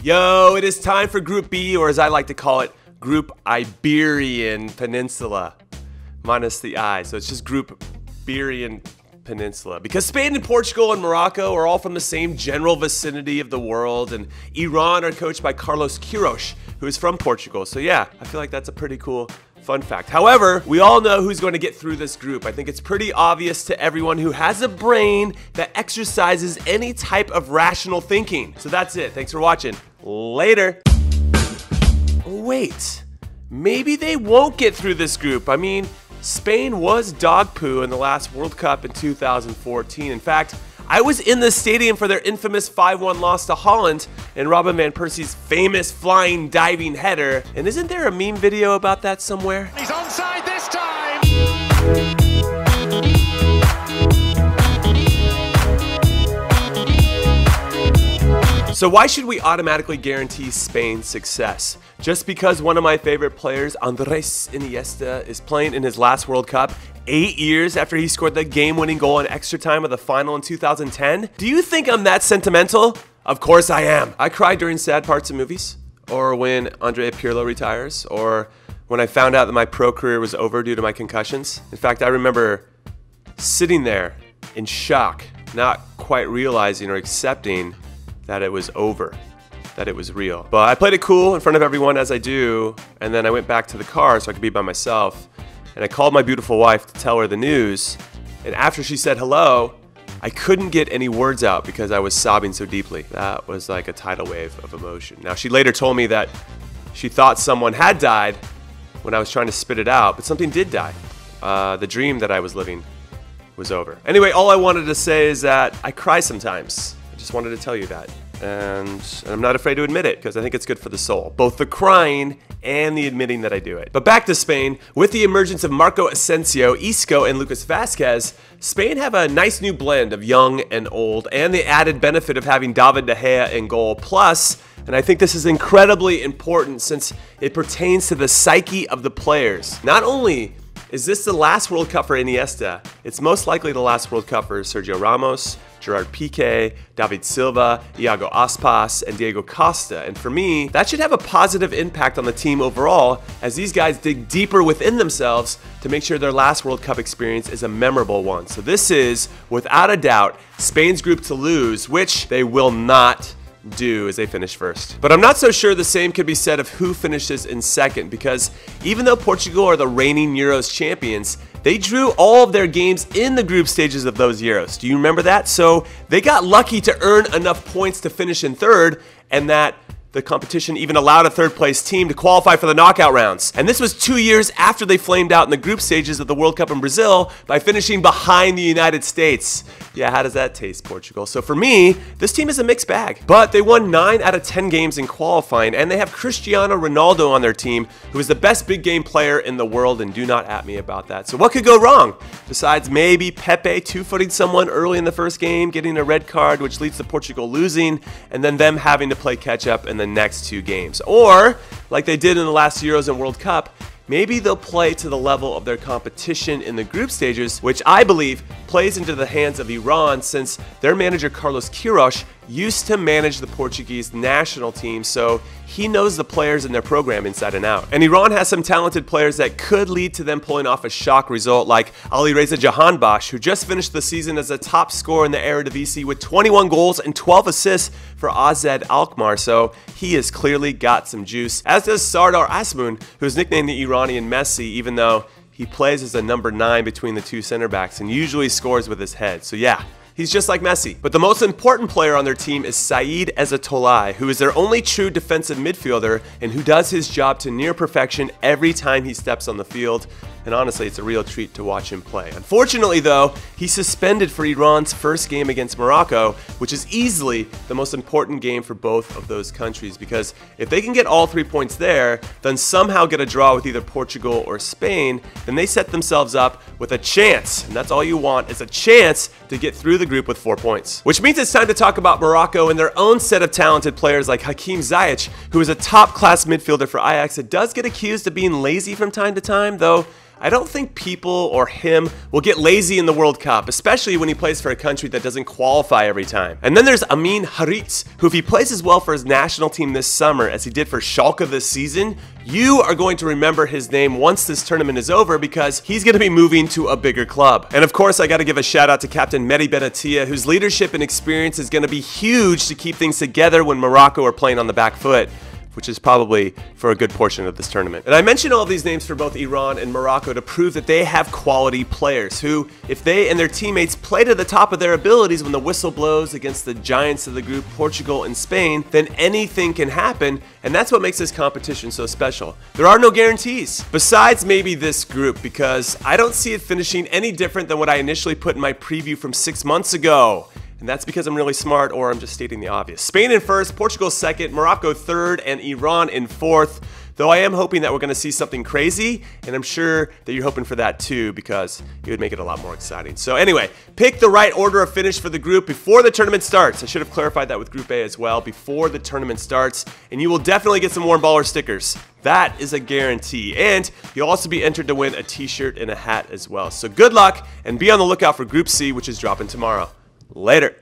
Yo, it is time for Group B, or as I like to call it, Group Iberian Peninsula. Minus the I, so it's just Group Iberian Peninsula. Because Spain and Portugal and Morocco are all from the same general vicinity of the world, and Iran are coached by Carlos Queiroz, who is from Portugal. So yeah, I feel like that's a pretty cool fun fact. However, we all know who's going to get through this group. I think it's pretty obvious to everyone who has a brain that exercises any type of rational thinking. So that's it. Thanks for watching. Later. Wait, maybe they won't get through this group. I mean, Spain was dog poo in the last World Cup in 2014. In fact, I was in the stadium for their infamous 5-1 loss to Holland and Robin van Persie's famous flying diving header. And isn't there a meme video about that somewhere? He's onside this time! So why should we automatically guarantee Spain's success? Just because one of my favorite players, Andres Iniesta, is playing in his last World Cup 8 years after he scored the game-winning goal in extra time of the final in 2010? Do you think I'm that sentimental? Of course I am. I cry during sad parts of movies, or when Andrea Pirlo retires, or when I found out that my pro career was over due to my concussions. In fact, I remember sitting there in shock, not quite realizing or accepting that it was over, that it was real. But I played it cool in front of everyone, as I do, and then I went back to the car so I could be by myself, and I called my beautiful wife to tell her the news, and after she said hello, I couldn't get any words out because I was sobbing so deeply. That was like a tidal wave of emotion. Now, she later told me that she thought someone had died when I was trying to spit it out, but something did die. The dream that I was living was over. Anyway, all I wanted to say is that I cry sometimes. I just wanted to tell you that. And I'm not afraid to admit it because I think it's good for the soul. Both the crying and the admitting that I do it. But back to Spain. With the emergence of Marco Asensio, Isco, and Lucas Vazquez, Spain have a nice new blend of young and old, and the added benefit of having David De Gea in goal. Plus, and I think this is incredibly important since it pertains to the psyche of the players. Not only is this the last World Cup for Iniesta, it's most likely the last World Cup for Sergio Ramos, Gerard Piqué, David Silva, Iago Aspas, and Diego Costa. And for me, that should have a positive impact on the team overall as these guys dig deeper within themselves to make sure their last World Cup experience is a memorable one. So this is, without a doubt, Spain's group to lose, which they will not do as they finish first. But I'm not so sure the same could be said of who finishes in second, because even though Portugal are the reigning Euros champions, they drew all of their games in the group stages of those Euros. Do you remember that? So they got lucky to earn enough points to finish in third, and that the competition even allowed a third place team to qualify for the knockout rounds. And this was 2 years after they flamed out in the group stages of the World Cup in Brazil by finishing behind the United States. Yeah, how does that taste, Portugal? So for me, this team is a mixed bag. But they won 9 out of 10 games in qualifying, and they have Cristiano Ronaldo on their team, who is the best big game player in the world, and do not at me about that. So what could go wrong? Besides maybe Pepe two-footing someone early in the first game, getting a red card, which leads to Portugal losing, and then them having to play catch-up in the next 2 games. Or, like they did in the last Euros and World Cup, maybe they'll play to the level of their competition in the group stages, which I believe plays into the hands of Iran since their manager Carlos Queiroz used to manage the Portuguese national team, so he knows the players in their program inside and out. And Iran has some talented players that could lead to them pulling off a shock result, like Alireza Jahanbakhsh, who just finished the season as a top scorer in the Eredivisie with 21 goals and 12 assists for AZ Alkmaar, so he has clearly got some juice, as does Sardar Azmoun, who's nicknamed the Iranian Messi, even though he plays as a number 9 between the 2 center backs and usually scores with his head. So yeah, he's just like Messi. But the most important player on their team is Saeed Ezzatolai, who is their only true defensive midfielder and who does his job to near perfection every time he steps on the field. And honestly, it's a real treat to watch him play. Unfortunately though, he's suspended for Iran's first game against Morocco, which is easily the most important game for both of those countries, because if they can get all 3 points there, then somehow get a draw with either Portugal or Spain, then they set themselves up with a chance, and that's all you want, is a chance to get through the group with 4 points. Which means it's time to talk about Morocco and their own set of talented players like Hakim Ziyech, who is a top-class midfielder for Ajax that does get accused of being lazy from time to time, though I don't think people or him will get lazy in the World Cup, especially when he plays for a country that doesn't qualify every time. And then there's Amin Haritz, who if he plays as well for his national team this summer as he did for Schalke this season, you are going to remember his name once this tournament is over because he's going to be moving to a bigger club. And of course, I got to give a shout out to Captain Mehdi Benatia, whose leadership and experience is going to be huge to keep things together when Morocco are playing on the back foot, which is probably for a good portion of this tournament. And I mention all these names for both Iran and Morocco to prove that they have quality players who, if they and their teammates play to the top of their abilities when the whistle blows against the giants of the group, Portugal and Spain, then anything can happen, and that's what makes this competition so special. There are no guarantees, besides maybe this group, because I don't see it finishing any different than what I initially put in my preview from 6 months ago. And that's because I'm really smart, or I'm just stating the obvious. Spain in first, Portugal second, Morocco third, and Iran in fourth. Though I am hoping that we're going to see something crazy, and I'm sure that you're hoping for that too, because it would make it a lot more exciting. So anyway, pick the right order of finish for the group before the tournament starts. I should have clarified that with Group A as well, before the tournament starts, and you will definitely get some Warmballer stickers. That is a guarantee. And you'll also be entered to win a t-shirt and a hat as well. So good luck, and be on the lookout for Group C, which is dropping tomorrow. Later.